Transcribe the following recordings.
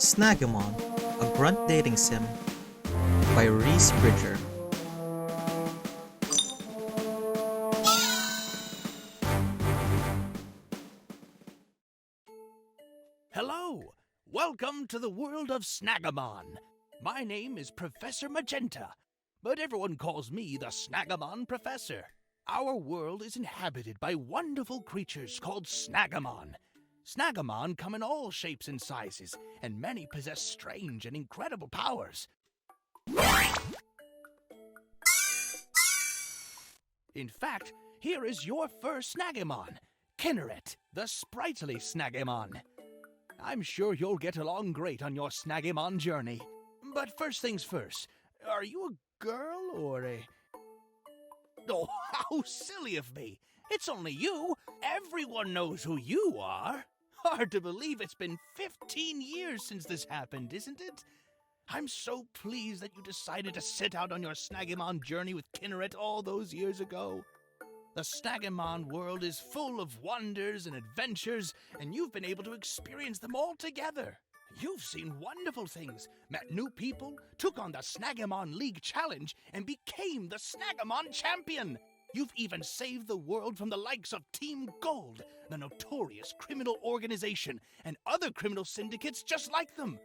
Snaggemon, a grunt dating sim by Reece. Hello! Welcome to the world of Snaggemon. My name is Professor Magenta, but everyone calls me the Snaggemon Professor. Our world is inhabited by wonderful creatures called Snaggemon. Snaggemon come in all shapes and sizes, and many possess strange and incredible powers. In fact, here is your first Snaggemon, Kinneret, the sprightly Snaggemon. I'm sure you'll get along great on your Snaggemon journey. But first things first, are you a girl or a... Oh, how silly of me! It's only you! Everyone knows who you are! Hard to believe it's been 15 years since this happened, isn't it? I'm so pleased that you decided to set out on your Snaggemon journey with Kinneret all those years ago. The Snaggemon world is full of wonders and adventures, and you've been able to experience them all together. You've seen wonderful things, met new people, took on the Snaggemon League Challenge, and became the Snaggemon Champion. You've even saved the world from the likes of Team Gold, the notorious criminal organization, and other criminal syndicates just like them.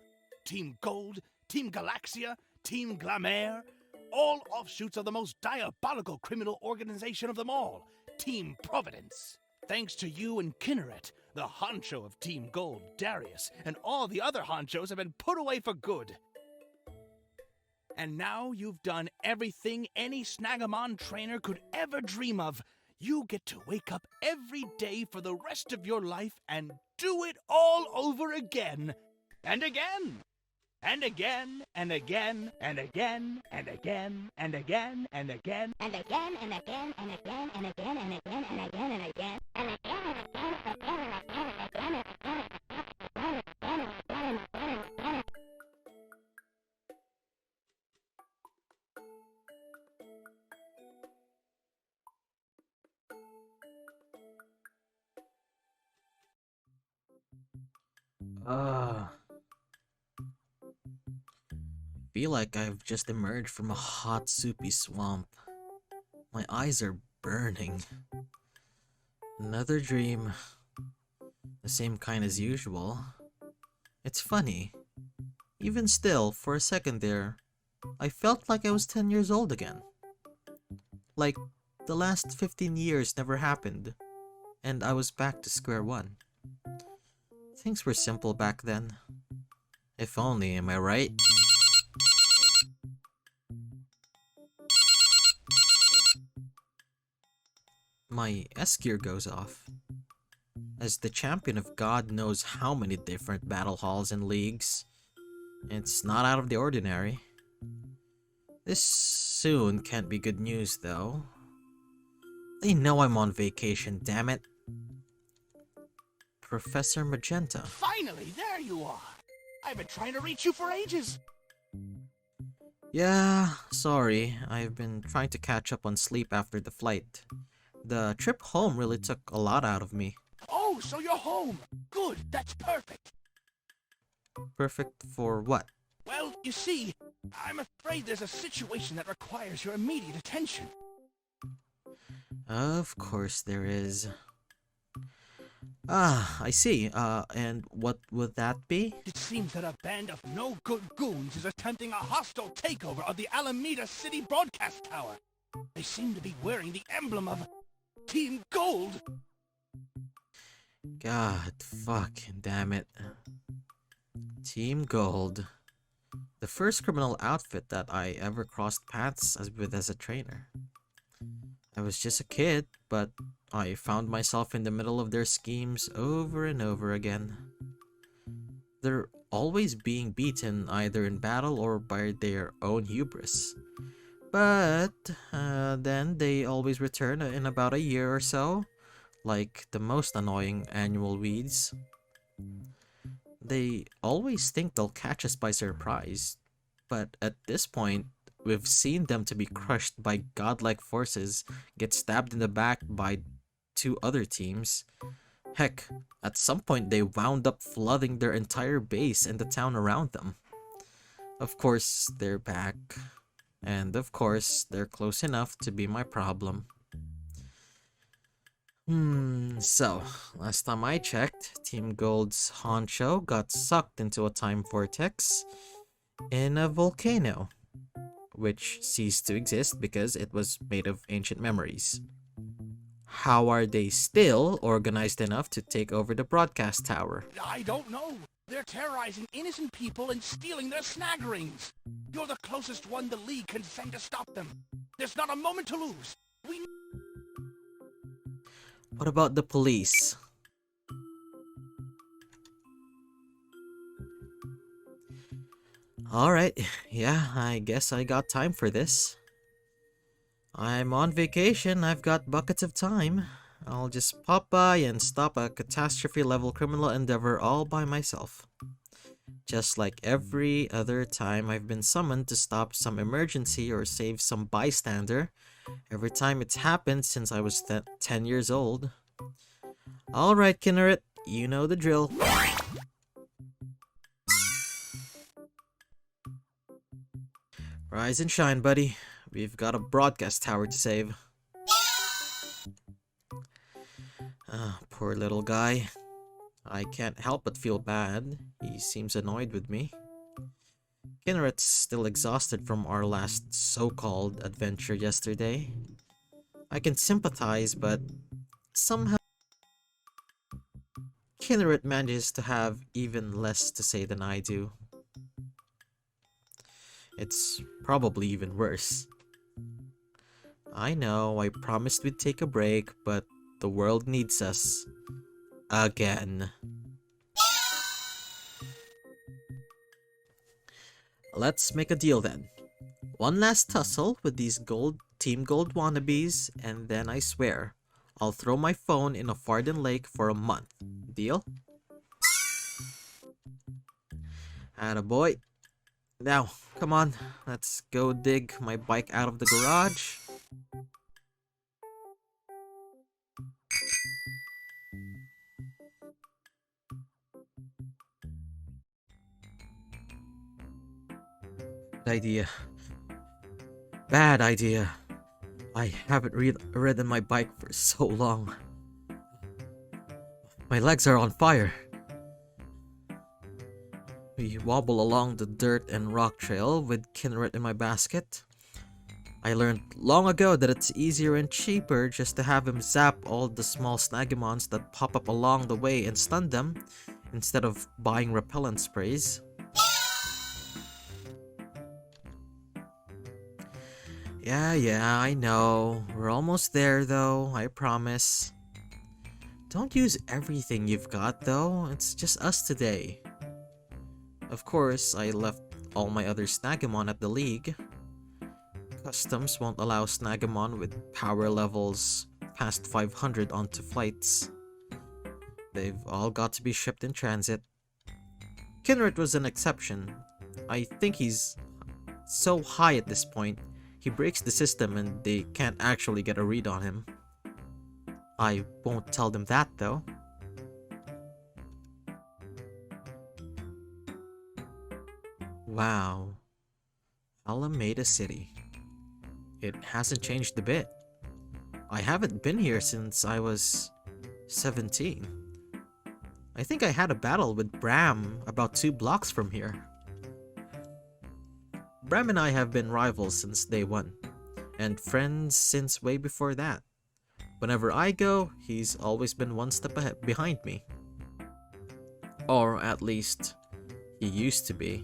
Team Gold, Team Galaxia, Team Glamour, all offshoots of the most diabolical criminal organization of them all, Team Providence. Thanks to you and Kinneret, the honcho of Team Gold, Darius, and all the other honchos have been put away for good. And now you've done everything any Snaggemon trainer could ever dream of. You get to wake up every day for the rest of your life and do it all over again. And again. And again, and again, and again, and again, and again, and again, and again, and again, and again, and again, and again, and again, and again, and again, and again. Feel like I've just emerged from a hot, soupy swamp. My eyes are burning. Another dream. The same kind as usual. It's funny. Even still, for a second there, I felt like I was 10 years old again. Like the last 15 years never happened, and I was back to square one. Things were simple back then. If only, am I right? My S-gear goes off. As the champion of God knows how many different battle halls and leagues, it's not out of the ordinary. This soon can't be good news, though. They know I'm on vacation, damn it. Professor Magenta. Finally, there you are! I've been trying to reach you for ages! Yeah, sorry. I've been trying to catch up on sleep after the flight. The trip home really took a lot out of me. Oh, so you're home! Good, that's perfect! Perfect for what? Well, you see, I'm afraid there's a situation that requires your immediate attention. Of course there is. Ah, I see. And what would that be? It seems that a band of no-good goons is attempting a hostile takeover of the Alameda City Broadcast Tower. They seem to be wearing the emblem of Team Gold. God, fucking damn it. Team Gold. The first criminal outfit that I ever crossed paths with as a trainer. I was just a kid, but I found myself in the middle of their schemes over and over again. They're always being beaten either in battle or by their own hubris. But then they always return in about a year or so, like the most annoying annual weeds. They always think they'll catch us by surprise, but at this point, we've seen them to be crushed by godlike forces, get stabbed in the back by two other teams, Heck, at some point they wound up flooding their entire base and the town around them. Of course, they're back. And of course, they're close enough to be my problem. So, last time I checked, Team Gold's honcho got sucked into a time vortex in a volcano, which ceased to exist because it was made of ancient memories. How are they still organized enough to take over the broadcast tower? I don't know. They're terrorizing innocent people and stealing their snag rings. You're the closest one the League can send to stop them. There's not a moment to lose. What about the police? Alright, yeah, I guess I got time for this. I'm on vacation, I've got buckets of time. I'll just pop by and stop a catastrophe-level criminal endeavor all by myself. Just like every other time I've been summoned to stop some emergency or save some bystander, every time it's happened since I was 10 years old. Alright, Kinneret, you know the drill. Rise and shine, buddy. We've got a broadcast tower to save. Poor little guy. I can't help but feel bad. He seems annoyed with me. Kinneret's still exhausted from our last so-called adventure yesterday. I can sympathize, but somehow Kinneret manages to have even less to say than I do. It's probably even worse. I know, I promised we'd take a break, but the world needs us. Again. Let's make a deal then. One last tussle with these Team Gold wannabes, and then I swear, I'll throw my phone in a Farden Lake for a month. Deal? Attaboy. Now, come on, let's go dig my bike out of the garage. Idea. Bad idea. I haven't ridden my bike for so long. My legs are on fire. We wobble along the dirt and rock trail with Kinneret in my basket. I learned long ago that it's easier and cheaper just to have him zap all the small Snaggemons that pop up along the way and stun them, instead of buying repellent sprays. Yeah, I know. We're almost there though, I promise. Don't use everything you've got though, it's just us today. Of course, I left all my other Snaggemon at the League. Customs won't allow Snaggemon with power levels past 500 onto flights. They've all got to be shipped in transit. Kinneret was an exception. I think he's so high at this point, he breaks the system and they can't actually get a read on him. I won't tell them that though. Wow. Alameda City. It hasn't changed a bit. I haven't been here since I was 17. I think I had a battle with Bram about 2 blocks from here. Bram and I have been rivals since day one, and friends since way before that. Whenever I go, he's always been one step behind me. Or at least, he used to be.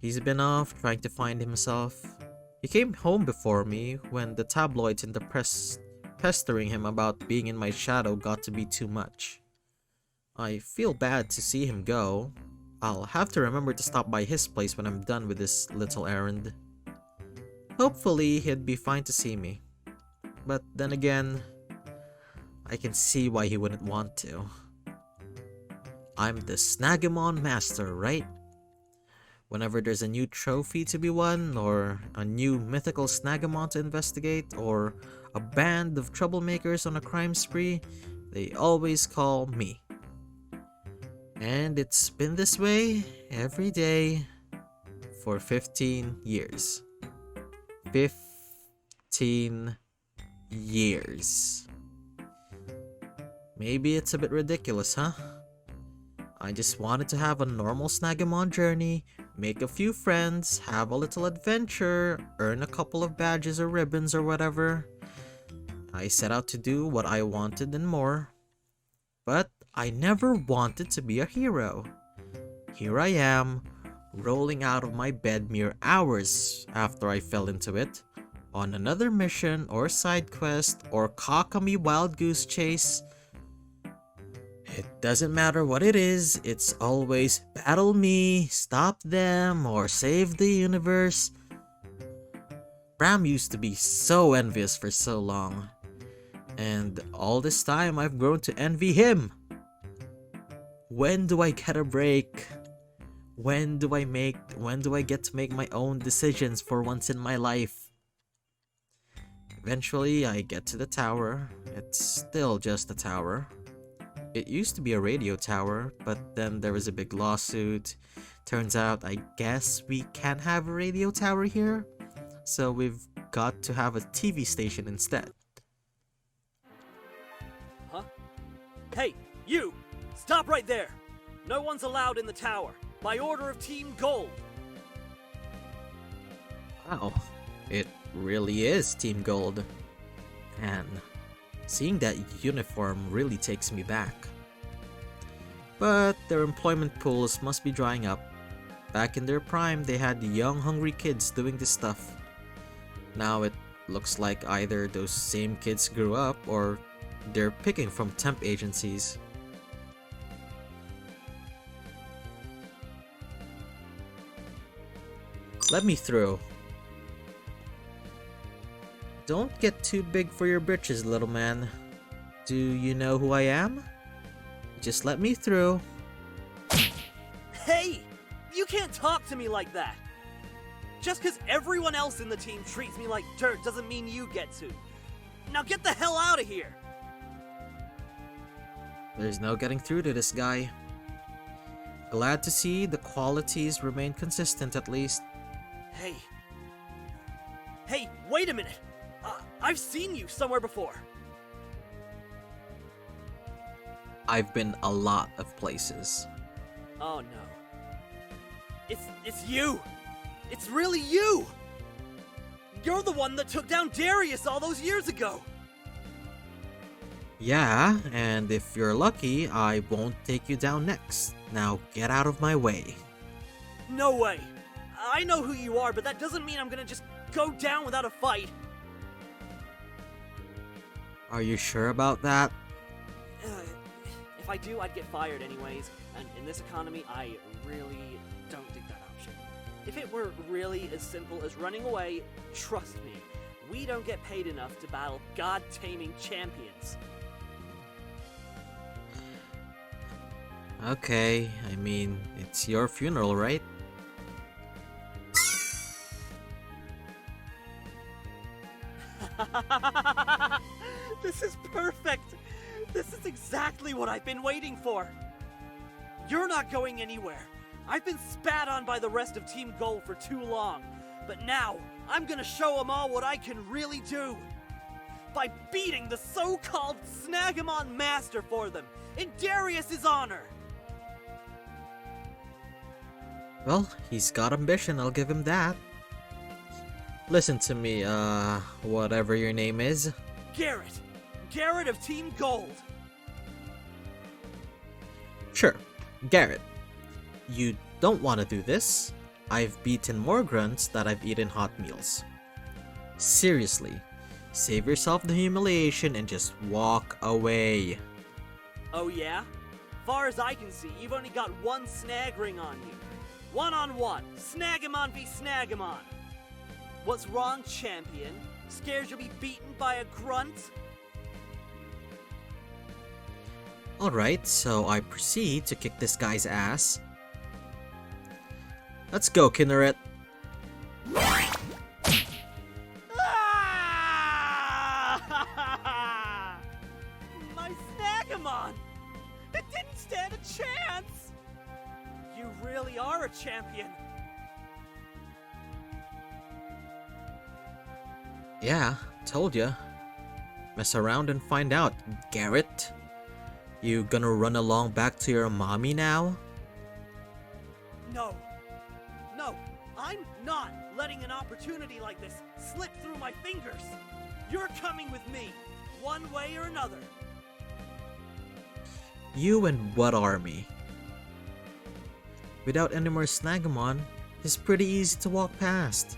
He's been off trying to find himself. He came home before me when the tabloids and the press pestering him about being in my shadow got to be too much. I feel bad to see him go. I'll have to remember to stop by his place when I'm done with this little errand. Hopefully he'd be fine to see me. But then again, I can see why he wouldn't want to. I'm the Snaggemon master, right? Whenever there's a new trophy to be won, or a new mythical Snaggemon to investigate, or a band of troublemakers on a crime spree, they always call me. And it's been this way every day for 15 years. 15 years. Maybe it's a bit ridiculous, huh? I just wanted to have a normal Snaggemon journey, make a few friends, have a little adventure, earn a couple of badges or ribbons or whatever. I set out to do what I wanted and more. But I never wanted to be a hero. Here I am, rolling out of my bed mere hours after I fell into it, on another mission or side quest or cockamy wild goose chase. It doesn't matter what it is, it's always battle me, stop them, or save the universe. Bram used to be so envious for so long, and all this time I've grown to envy him. When do I get a break? When do I get to make my own decisions for once in my life? Eventually I get to the tower. It's still just a tower. It used to be a radio tower, but then there was a big lawsuit. Turns out, I guess we can't have a radio tower here, so we've got to have a TV station instead. Huh? Hey, you! Stop right there! No one's allowed in the tower, by order of Team Gold! Wow, it really is Team Gold. And seeing that uniform really takes me back. But their employment pools must be drying up. Back in their prime, they had young, hungry kids doing this stuff. Now it looks like either those same kids grew up or they're picking from temp agencies. Let me through. Don't get too big for your britches, little man. Do you know who I am? Just let me through. Hey! You can't talk to me like that! Just because everyone else in the team treats me like dirt doesn't mean you get to. Now get the hell out of here! There's no getting through to this guy. Glad to see the qualities remain consistent at least. Hey. Hey, wait a minute! I've seen you somewhere before. I've been a lot of places. Oh no. It's you! It's really you! You're the one that took down Darius all those years ago! Yeah, and if you're lucky, I won't take you down next. Now get out of my way. No way! I know who you are, but that doesn't mean I'm gonna just go down without a fight. Are you sure about that? If I do, I'd get fired anyways, and in this economy, I really don't dig that option. If it were really as simple as running away, trust me, we don't get paid enough to battle god-taming champions. Okay, I mean, it's your funeral, right? This is perfect! This is exactly what I've been waiting for! You're not going anywhere. I've been spat on by the rest of Team Gold for too long, but now I'm gonna show them all what I can really do! By beating the so-called Snaggemon Master for them, in Darius's honor! Well, he's got ambition, I'll give him that. Listen to me, whatever your name is. Garrett! Garrett of Team Gold! Sure, Garrett. You don't want to do this. I've beaten more grunts than I've eaten hot meals. Seriously, save yourself the humiliation and just walk away. Oh yeah? Far as I can see, you've only got one snag ring on you. One-on-one, Snaggemon v Snaggemon. What's wrong, champion? Scared you'll be beaten by a grunt? Alright, so I proceed to kick this guy's ass. Let's go, Kinneret. Ah! My really are a champion. Yeah, told ya. Mess around and find out, Garrett. You gonna run along back to your mommy now? No. No, I'm not letting an opportunity like this slip through my fingers. You're coming with me, one way or another. You and what army? Without any more Snaggemon, it's pretty easy to walk past.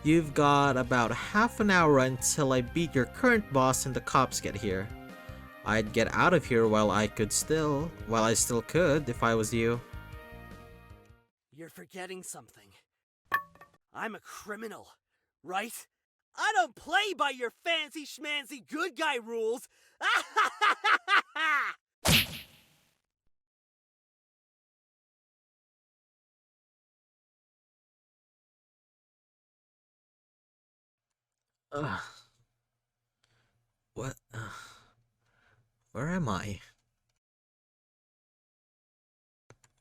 You've got about half an hour until I beat your current boss and the cops get here. I'd get out of here while I still could if I was you. You're forgetting something. I'm a criminal, right? I don't play by your fancy schmancy good guy rules. Ugh. What? Where am I?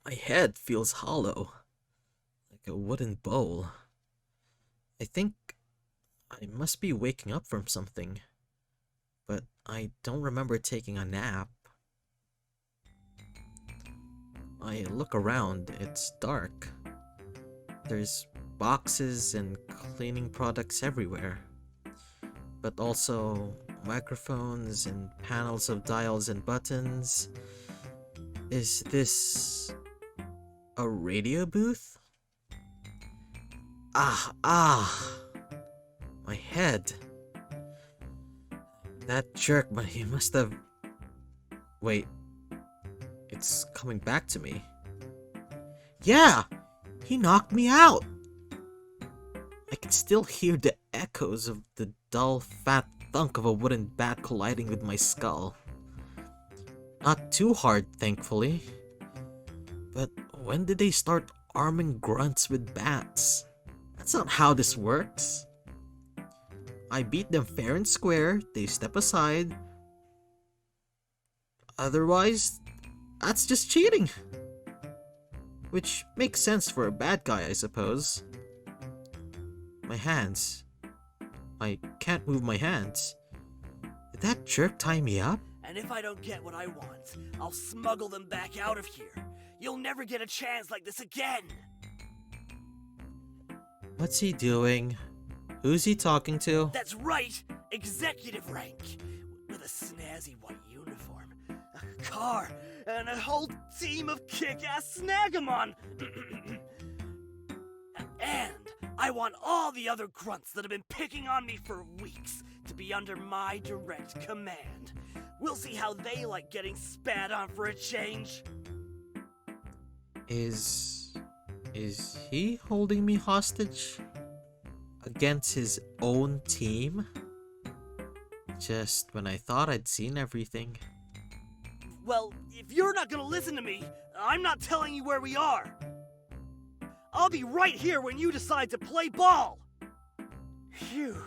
My head feels hollow, like a wooden bowl. I think I must be waking up from something, but I don't remember taking a nap. I look around, it's dark. There's boxes and cleaning products everywhere, but also microphones and panels of dials and buttons. Is this a radio booth? My head. That jerk, but he must have... Wait. It's coming back to me. Yeah! He knocked me out! I can still hear the echoes of the dull, fat thunk of a wooden bat colliding with my skull. Not too hard, thankfully. But when did they start arming grunts with bats? That's not how this works. I beat them fair and square, they step aside. Otherwise, that's just cheating. Which makes sense for a bad guy, I suppose. My hands. I can't move my hands. Did that jerk tie me up? And if I don't get what I want, I'll smuggle them back out of here. You'll never get a chance like this again. What's he doing? Who's he talking to? That's right, executive rank. With a snazzy white uniform, a car, and a whole team of kick-ass Snaggemon. And I want all the other grunts that have been picking on me for weeks to be under my direct command. We'll see how they like getting spat on for a change. Is he holding me hostage? Against his own team? Just when I thought I'd seen everything. Well, if you're not gonna listen to me, I'm not telling you where we are. I'll be right here when you decide to play ball. Phew.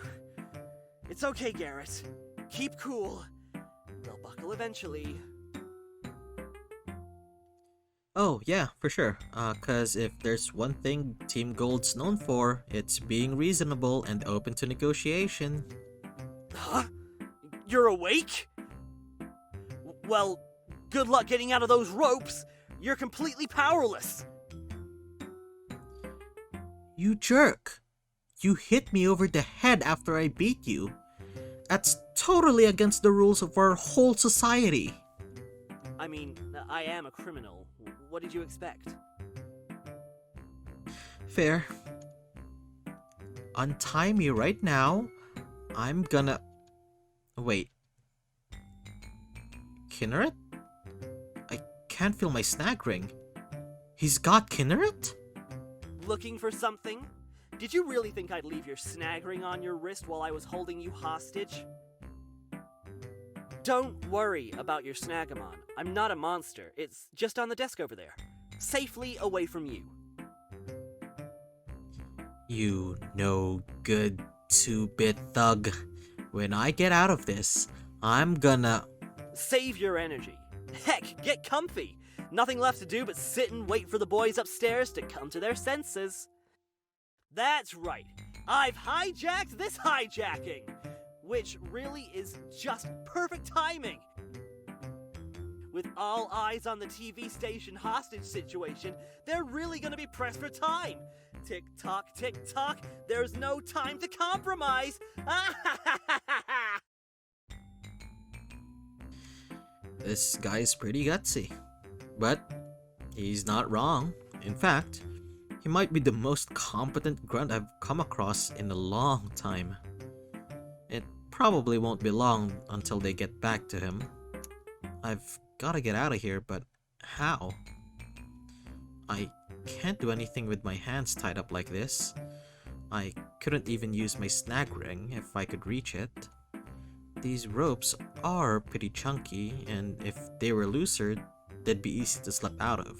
It's okay, Garrett. Keep cool. They'll buckle eventually. Oh, yeah, for sure. 'Cause if there's one thing Team Gold's known for, it's being reasonable and open to negotiation. Huh? You're awake? Well, good luck getting out of those ropes. You're completely powerless. You jerk! You hit me over the head after I beat you. That's totally against the rules of our whole society. I mean, I am a criminal. What did you expect? Fair. Untie me right now. I'm gonna... Wait. Kinneret? I can't feel my snag ring. He's got Kinneret? Looking for something? Did you really think I'd leave your snag ring on your wrist while I was holding you hostage? Don't worry about your Snaggemon. I'm not a monster. It's just on the desk over there. Safely away from you. You no good 2-bit thug. When I get out of this, I'm gonna... Save your energy. Heck, get comfy. Nothing left to do but sit and wait for the boys upstairs to come to their senses. That's right. I've hijacked this hijacking, which really is just perfect timing. With all eyes on the TV station hostage situation, they're really gonna be pressed for time. Tick tock, there's no time to compromise. This guy's pretty gutsy. But he's not wrong. In fact, he might be the most competent grunt I've come across in a long time. It probably won't be long until they get back to him. I've gotta get out of here, but how? I can't do anything with my hands tied up like this. I couldn't even use my snag ring if I could reach it. These ropes are pretty chunky, and if they were looser, they'd be easy to slip out of.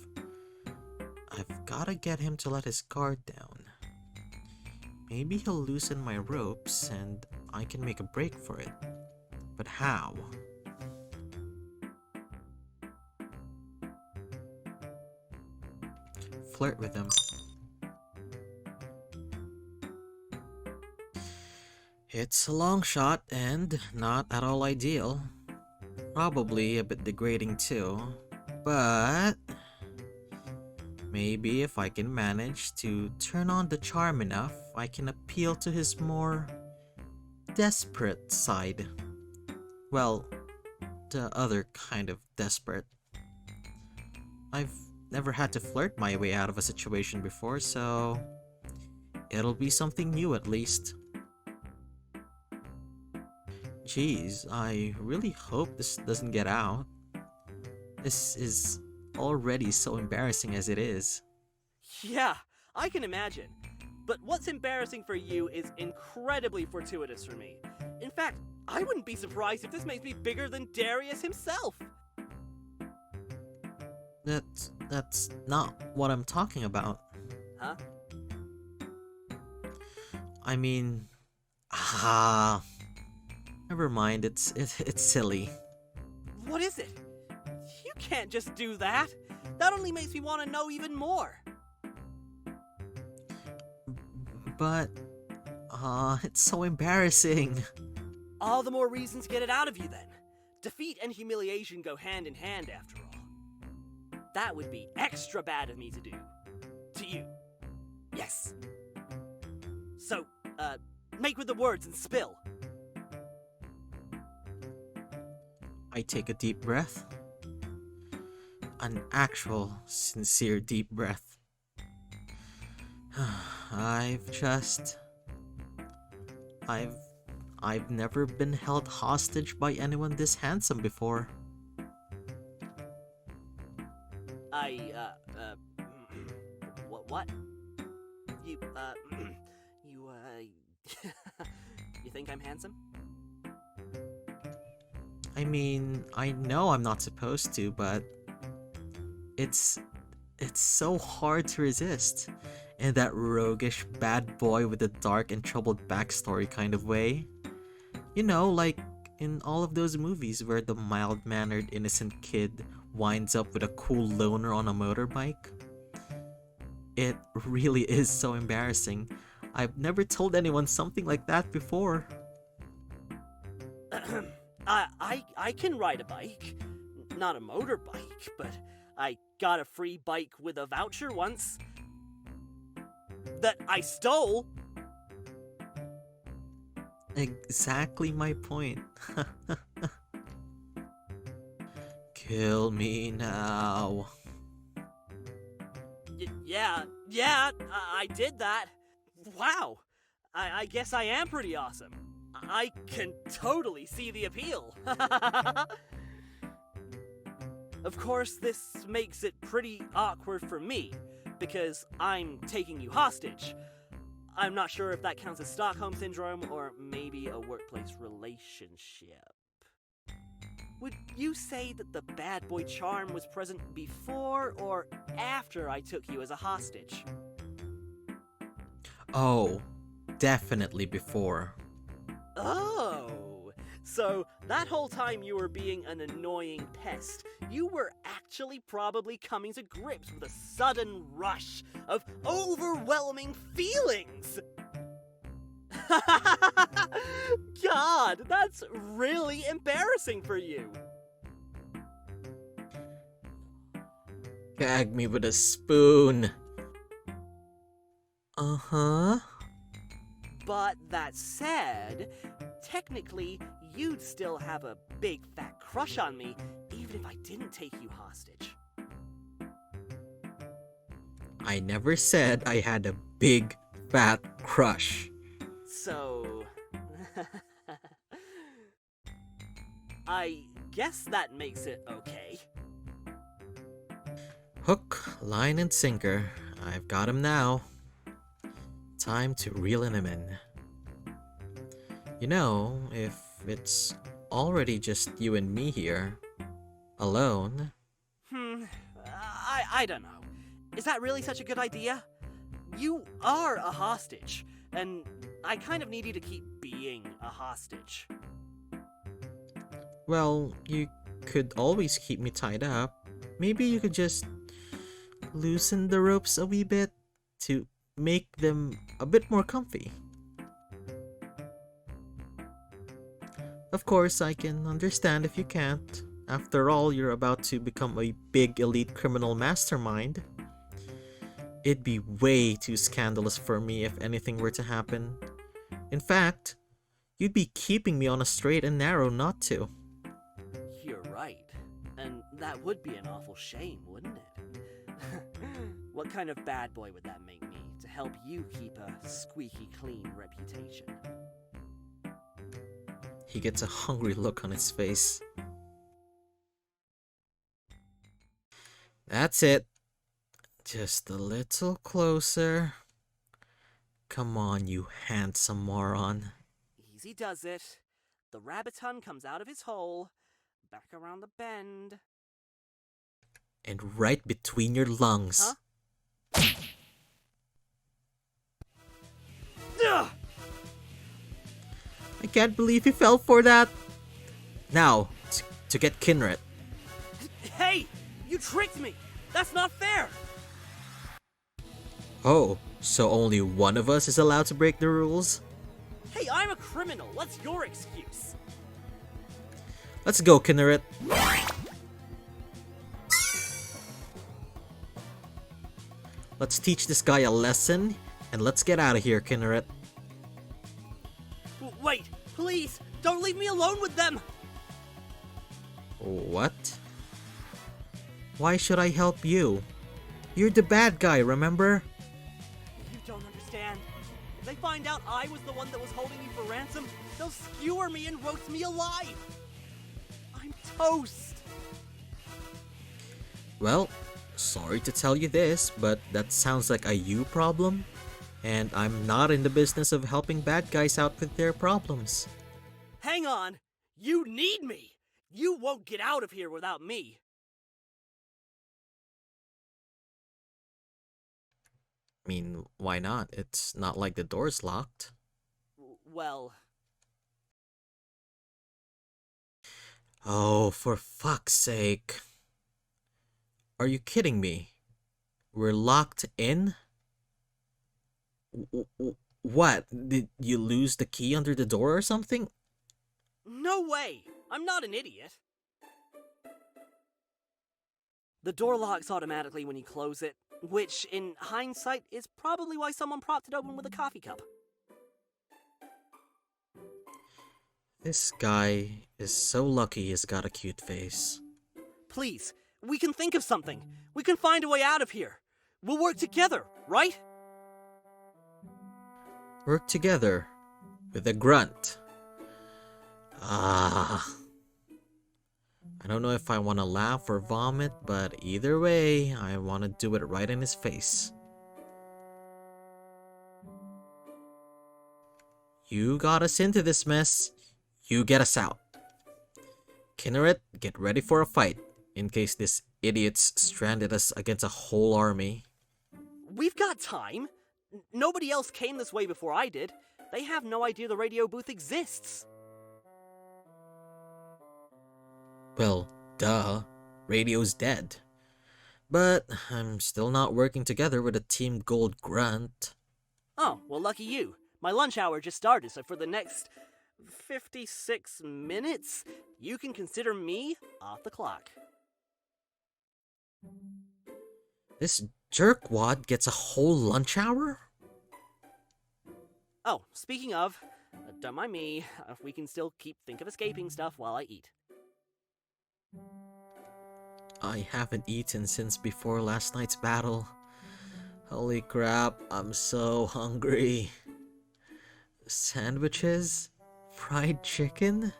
I've gotta get him to let his guard down. Maybe he'll loosen my ropes and I can make a break for it. But how? Flirt with him. It's a long shot and not at all ideal. Probably a bit degrading too, but maybe if I can manage to turn on the charm enough, I can appeal to his more desperate side. Well, the other kind of desperate. I've never had to flirt my way out of a situation before, so it'll be something new at least. Jeez, I really hope this doesn't get out. This is already so embarrassing as it is. Yeah, I can imagine. But what's embarrassing for you is incredibly fortuitous for me. In fact, I wouldn't be surprised if this makes me bigger than Darius himself. That's not what I'm talking about. Huh? I mean, never mind. It's silly. What is it? You can't just do that. That only makes me want to know even more. But it's so embarrassing. All the more reasons to get it out of you then. Defeat and humiliation go hand in hand after all. That would be extra bad of me to do. To you. Yes. So, make with the words and spill. I take a deep breath. An actual, sincere deep breath. I've never been held hostage by anyone this handsome before. What? You you think I'm handsome? I mean, I know I'm not supposed to, but it's so hard to resist. In that roguish bad boy with a dark and troubled backstory kind of way. You know, like in all of those movies where the mild-mannered innocent kid winds up with a cool loner on a motorbike. It really is so embarrassing. I've never told anyone something like that before. I can ride a bike. Not a motorbike, but I got a free bike with a voucher once. That I stole. Exactly my point. Kill me now. Yeah, I did that. Wow. I guess I am pretty awesome. I can totally see the appeal. Of course, this makes it pretty awkward for me, because I'm taking you hostage. I'm not sure if that counts as Stockholm Syndrome or maybe a workplace relationship. Would you say that the bad boy charm was present before or after I took you as a hostage? Oh, definitely before. Oh, So, that whole time you were being an annoying pest, you were actually probably coming to grips with a sudden rush of overwhelming feelings! God, that's really embarrassing for you! Gag me with a spoon. Uh-huh. But that said, technically, you'd still have a big fat crush on me, even if I didn't take you hostage. I never said I had a big, fat crush. So... I guess that makes it okay. Hook, line, and sinker. I've got him now. Time to reeling him in. You know, if it's already just you and me here, alone... I don't know. Is that really such a good idea? You are a hostage, and I kind of need you to keep being a hostage. Well, you could always keep me tied up. Maybe you could just loosen the ropes a wee bit to make them a bit more comfy. Of course, I can understand if you can't. After all, you're about to become a big elite criminal mastermind. It'd be way too scandalous for me if anything were to happen. In fact, you'd be keeping me on a straight and narrow not to. You're right. And that would be an awful shame, wouldn't it? What kind of bad boy would that make me to help you keep a squeaky clean reputation? He gets a hungry look on his face. That's it. Just a little closer. Come on, you handsome moron. Easy does it. The rabbiton comes out of his hole, back around the bend. And right between your lungs. Huh? Ugh! I can't believe you fell for that. Now, to get Kinret. Hey! You tricked me! That's not fair! Oh, so only one of us is allowed to break the rules? Hey, I'm a criminal! What's your excuse? Let's go, Kinret. Let's teach this guy a lesson, and let's get out of here, Kinret. Wait! Please! Don't leave me alone with them! What? Why should I help you? You're the bad guy, remember? You don't understand. If they find out I was the one that was holding you for ransom, they'll skewer me and roast me alive! I'm toast! Well, sorry to tell you this, but that sounds like a you problem. And I'm not in the business of helping bad guys out with their problems. Hang on! You need me! You won't get out of here without me! I mean, why not? It's not like the door's locked. Well... Oh, for fuck's sake. Are you kidding me? We're locked in? What? Did you lose the key under the door or something? No way! I'm not an idiot. The door locks automatically when you close it, which, in hindsight, is probably why someone propped it open with a coffee cup. This guy is so lucky he's got a cute face. Please, we can think of something. We can find a way out of here. We'll work together, right? Work together with a grunt. Ah. I don't know if I want to laugh or vomit, but either way, I want to do it right in his face. You got us into this mess. You get us out. Kineret, get ready for a fight, in case these idiots stranded us against a whole army. We've got time. Nobody else came this way before I did. They have no idea the radio booth exists. Well, duh. Radio's dead. But I'm still not working together with a Team Gold Grunt. Oh, well, lucky you. My lunch hour just started, so for the next 56 minutes, you can consider me off the clock. This jerkwad gets a whole lunch hour? Oh, speaking of, don't mind me, we can still think of escaping stuff while I eat. I haven't eaten since before last night's battle. Holy crap, I'm so hungry. Sandwiches? Fried chicken?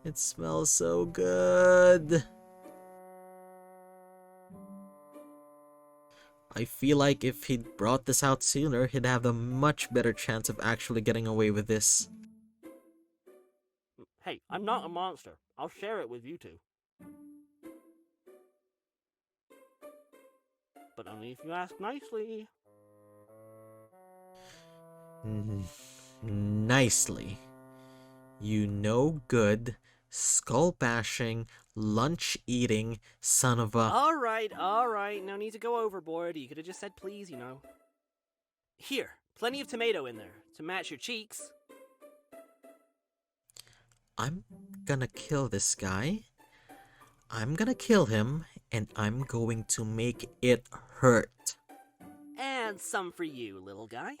It smells so good. I feel like if he'd brought this out sooner, he'd have a much better chance of actually getting away with this. Hey, I'm not a monster. I'll share it with you two. But only if you ask nicely. Nicely. You no good, skull bashing, lunch eating son of a. Alright, no need to go overboard. You could have just said please, you know. Here, plenty of tomato in there to match your cheeks. I'm gonna kill this guy. I'm gonna kill him, and I'm going to make it hurt. And some for you, little guy.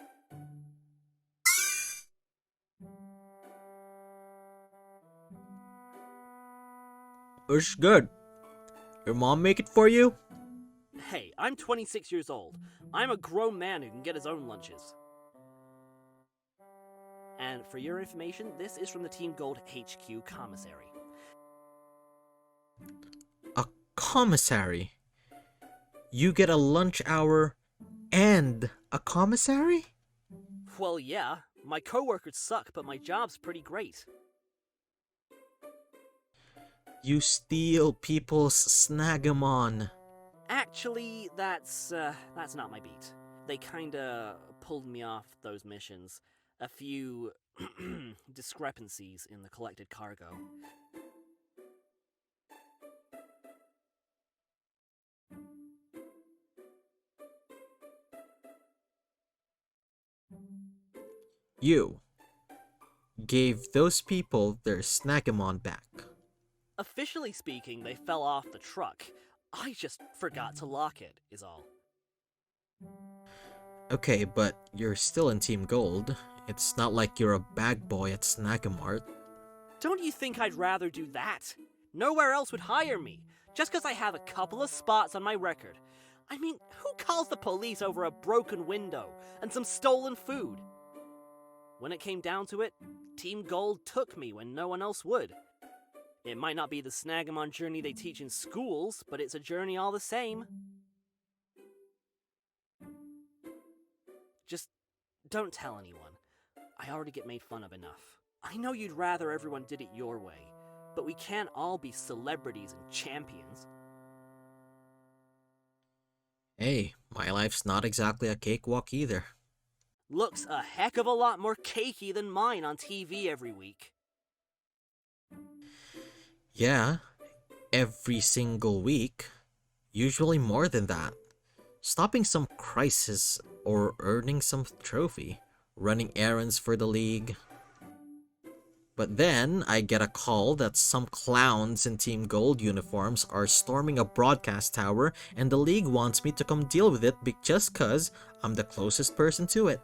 It's good. Your mom make it for you? Hey, I'm 26 years old. I'm a grown man who can get his own lunches. And for your information, this is from the Team Gold HQ commissary. A commissary? You get a lunch hour and a commissary? Well, yeah. My coworkers suck, but my job's pretty great. You steal people's Snaggemon. Actually, that's not my beat. They kinda pulled me off those missions. A few discrepancies in the collected cargo. You gave those people their Snaggemon back. Officially speaking, they fell off the truck. I just forgot to lock it, is all. Okay, but you're still in Team Gold. It's not like you're a bag boy at Snaggemart. Don't you think I'd rather do that? Nowhere else would hire me, just because I have a couple of spots on my record. I mean, who calls the police over a broken window and some stolen food? When it came down to it, Team Gold took me when no one else would. It might not be the Snaggemon journey they teach in schools, but it's a journey all the same. Just don't tell anyone. I already get made fun of enough. I know you'd rather everyone did it your way, but we can't all be celebrities and champions. Hey, my life's not exactly a cakewalk either. Looks a heck of a lot more cakey than mine on TV every week. Yeah, every single week. Usually more than that. Stopping some crisis or earning some trophy. Running errands for the league. But then, I get a call that some clowns in Team Gold uniforms are storming a broadcast tower and the league wants me to come deal with it just cause I'm the closest person to it.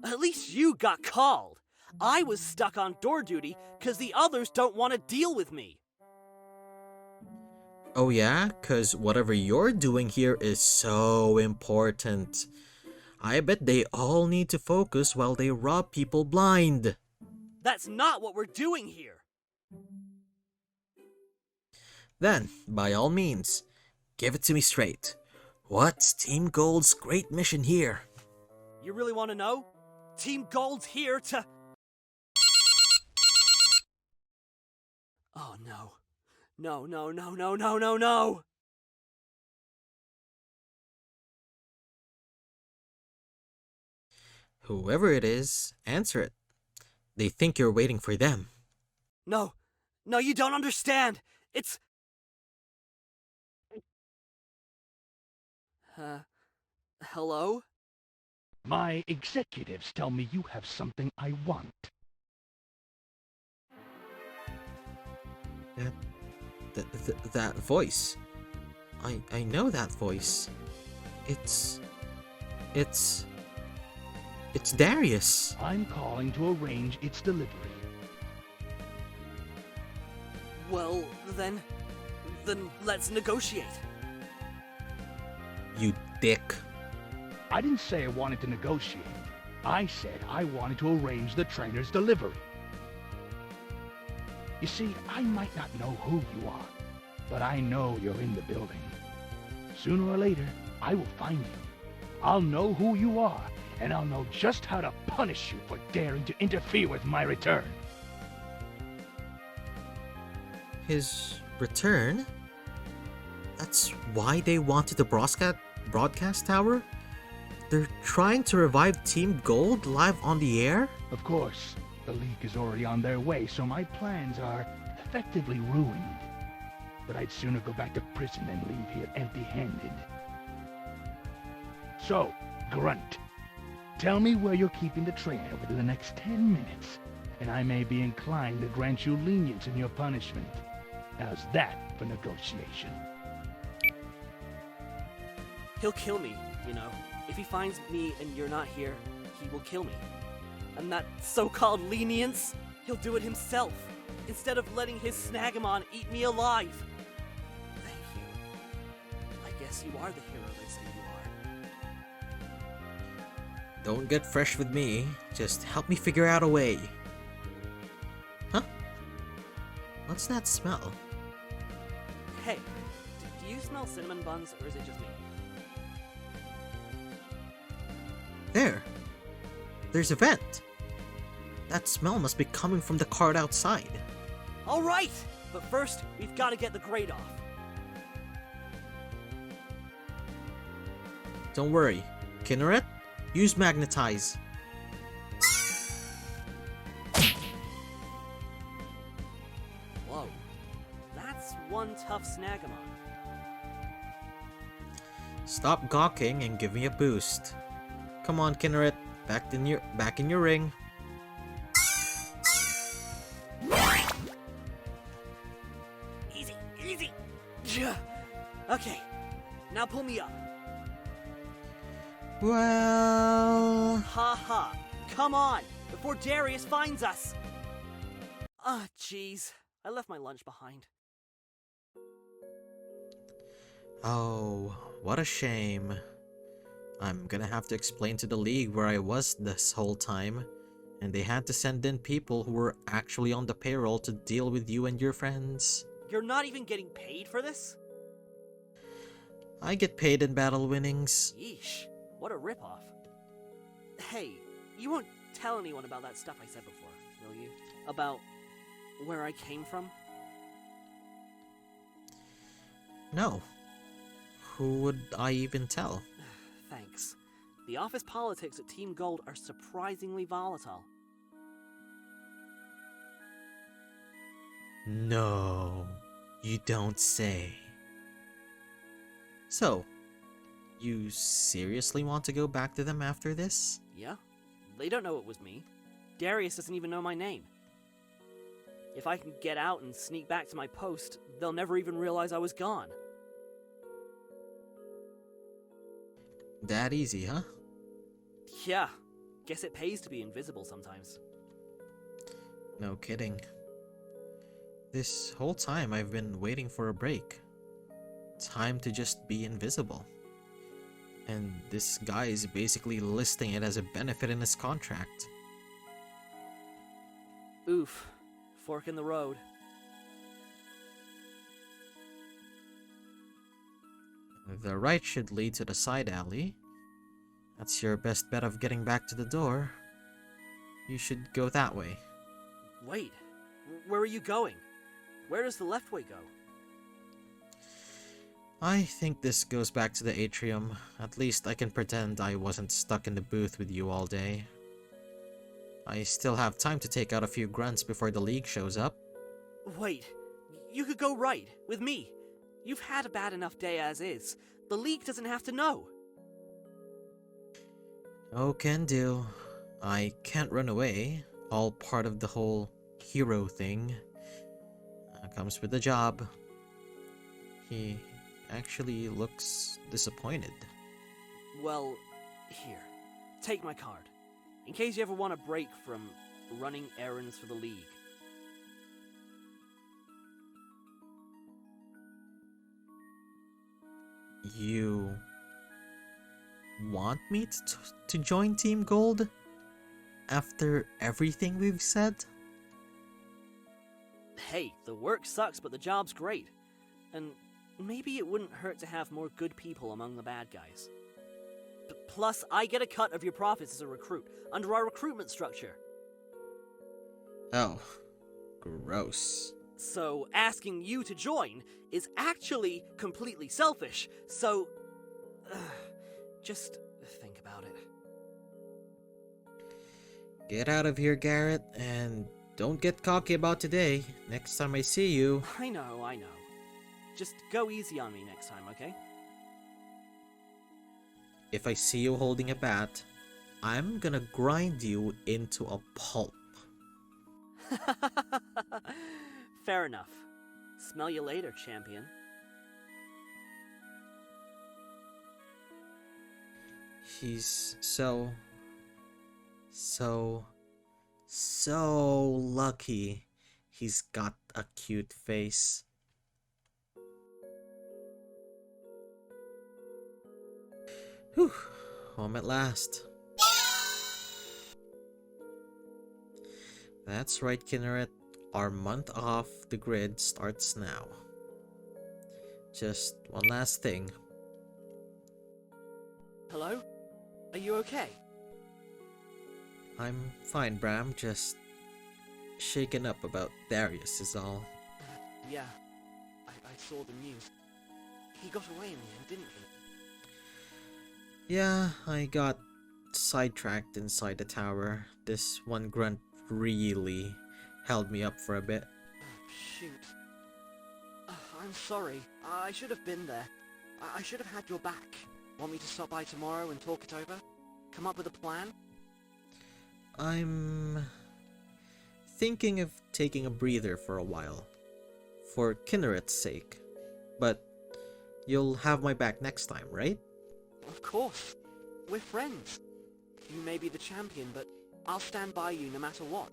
At least you got called. I was stuck on door duty because the others don't want to deal with me. Oh yeah? Cause whatever you're doing here is so important. I bet they all need to focus while they rob people blind. That's not what we're doing here. Then, by all means, give it to me straight. What's Team Gold's great mission here? You really want to know? Team Gold's here to... Oh no. No. Whoever it is, answer it. They think you're waiting for them. No, you don't understand. It's... Hello? My executives tell me you have something I want. That voice. I know that voice. It's Darius. I'm calling to arrange its delivery. Well, then let's negotiate. You dick. I didn't say I wanted to negotiate. I said I wanted to arrange the trainer's delivery. You see, I might not know who you are, but I know you're in the building. Sooner or later, I will find you. I'll know who you are, and I'll know just how to punish you for daring to interfere with my return. His return? That's why they wanted the broadcast tower? They're trying to revive Team Gold live on the air? Of course, the League is already on their way, so my plans are effectively ruined. But I'd sooner go back to prison than leave here empty-handed. So, Grunt, tell me where you're keeping the trainer within the next 10 minutes, and I may be inclined to grant you lenience in your punishment. How's that for negotiation? He'll kill me, you know. If he finds me and you're not here, he will kill me. And that so-called lenience, he'll do it himself, instead of letting his Snaggemon eat me alive. Thank you. I guess you are the hero they say you are. Don't get fresh with me. Just help me figure out a way. Huh? What's that smell? Hey, do you smell cinnamon buns, or is it just me? There. There's a vent. That smell must be coming from the cart outside. All right, but first, we've got to get the grate off. Don't worry. Kinneret, use magnetize. Whoa, that's one tough Snaggemon. Stop gawking and give me a boost. Come on, Kinneret, back in your ring. Easy, easy. Yeah. Okay, now pull me up. Well, Ha ha. Come on, before Darius finds us. Ah, jeez. I left my lunch behind. oh, what a shame. I'm gonna have to explain to the League where I was this whole time, and they had to send in people who were actually on the payroll to deal with you and your friends. You're not even getting paid for this? I get paid in battle winnings. Yeesh, what a ripoff. Hey, you won't tell anyone about that stuff I said before, will you? About where I came from? No. Who would I even tell? Thanks. The office politics at Team Gold are surprisingly volatile. No, you don't say. So, you seriously want to go back to them after this? Yeah? They don't know it was me. Darius doesn't even know my name. If I can get out and sneak back to my post, they'll never even realize I was gone. That easy, huh? Yeah, guess it pays to be invisible sometimes. No kidding. This whole time I've been waiting for a break. Time to just be invisible. And this guy is basically listing it as a benefit in his contract. Oof. Fork in the road. The right should lead to the side alley. That's your best bet of getting back to the door. You should go that way. Wait, where are you going? Where does the left way go? I think this goes back to the atrium. At least I can pretend I wasn't stuck in the booth with you all day. I still have time to take out a few grunts before the League shows up. Wait, You could go right, with me. You've had a bad enough day as is. The League doesn't have to know. Oh, can do. I can't run away. All part of the whole hero thing. Comes with the job. He actually looks disappointed. Well, here. Take my card. In case you ever want a break from running errands for the League. You want me to join Team Gold? After everything we've said? Hey, the work sucks, but the job's great. And maybe it wouldn't hurt to have more good people among the bad guys. Plus, I get a cut of your profits as a recruit, under our recruitment structure. Oh, gross. So, asking you to join is actually completely selfish, so... just think about it. Get out of here, Garrett, and don't get cocky about today. Next time I see you... I know. Just go easy on me next time, okay? If I see you holding a bat, I'm gonna grind you into a pulp. Fair enough. Smell you later, champion. He's so lucky he's got a cute face. Whew, home at last. That's right, Kinneret. Our month off the grid starts now. Just one last thing. Hello? Are you okay? I'm fine, Bram. Just shaken up about Darius is all. Yeah, I saw the news. He got away in the end, didn't he? Yeah, I got sidetracked inside the tower. This one grunt really held me up for a bit. Shoot. I'm sorry. I should have been there. I should have had your back. Want me to stop by tomorrow and talk it over? Come up with a plan? I'm thinking of taking a breather for a while. For Kinneret's sake. But you'll have my back next time, right? Of course. We're friends. You may be the champion, but I'll stand by you no matter what.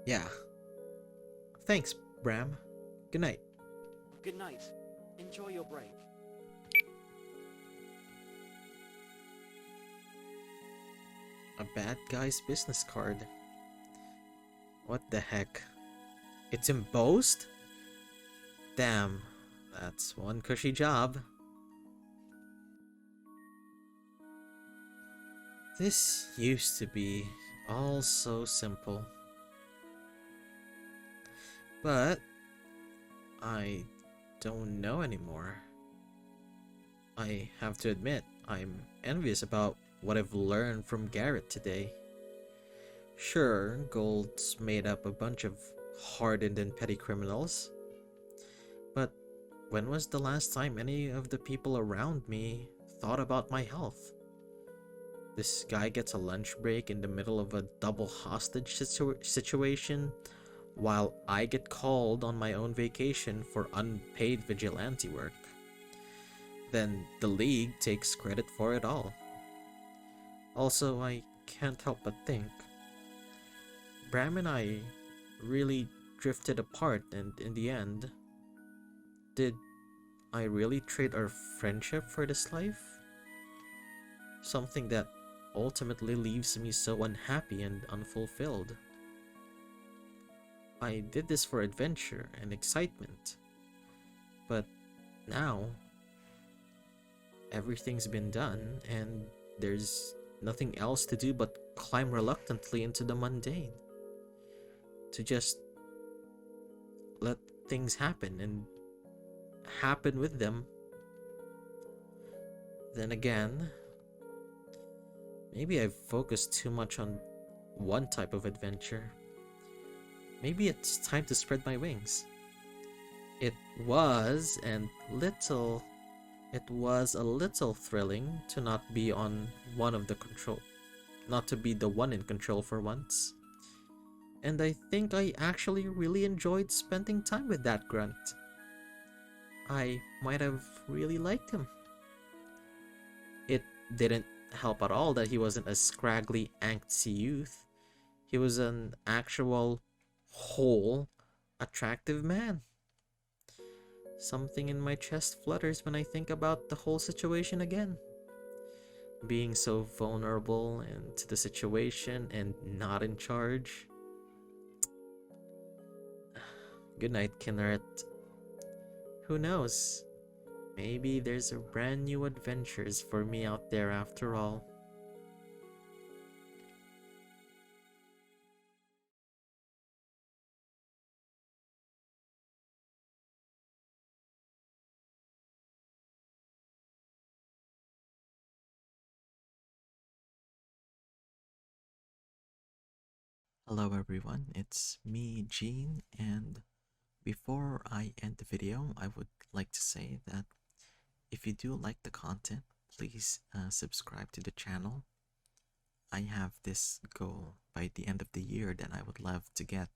Yeah. Thanks, Bram. Good night. Good night. Enjoy your break. A bad guy's business card. What the heck? It's embossed? Damn, that's one cushy job. This used to be all so simple. But I don't know anymore. I have to admit, I'm envious about what I've learned from Garrett today. Sure, Gold's made up a bunch of hardened and petty criminals. But when was the last time any of the people around me thought about my health? This guy gets a lunch break in the middle of a double hostage situation, while I get called on my own vacation for unpaid vigilante work. Then the League takes credit for it all. Also, I can't help but think, Bram and I really drifted apart, and in the end, did I really trade our friendship for this life? Something that ultimately leaves me so unhappy and unfulfilled. I did this for adventure and excitement, but now everything's been done and there's nothing else to do but climb reluctantly into the mundane. To just let things happen and happen with them. Then again, maybe I've focused too much on one type of adventure. Maybe it's time to spread my wings. It was and little it was a little thrilling to not be on one of the control not to be the one in control for once. And I think I actually really enjoyed spending time with that grunt. I might have really liked him. It didn't help at all that he wasn't a scraggly, angsty youth. He was an actual, whole, attractive man. Something in my chest flutters when I think about the whole situation again. Being so vulnerable into the situation and not in charge. Good night, Kinneret. Who knows? Maybe there's a brand new adventures for me out there after all. Hello everyone, it's me, Gene, and before I end the video, I would like to say that if you do like the content, please subscribe to the channel. I have this goal by the end of the year that I would love to get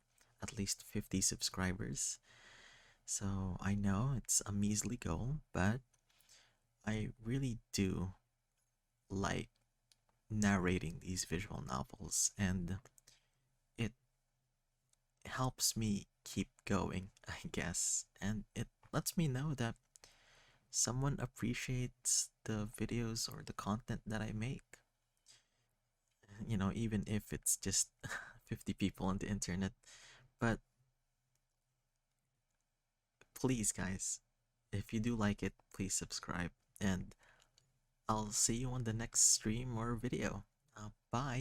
at least 50 subscribers. So I know it's a measly goal, but I really do like narrating these visual novels, and it helps me keep going, I guess, and it lets me know that someone appreciates the videos or the content that I make. You know, even if it's just 50 people on the internet. But please, guys, if you do like it, please subscribe, and I'll see you on the next stream or video. Bye.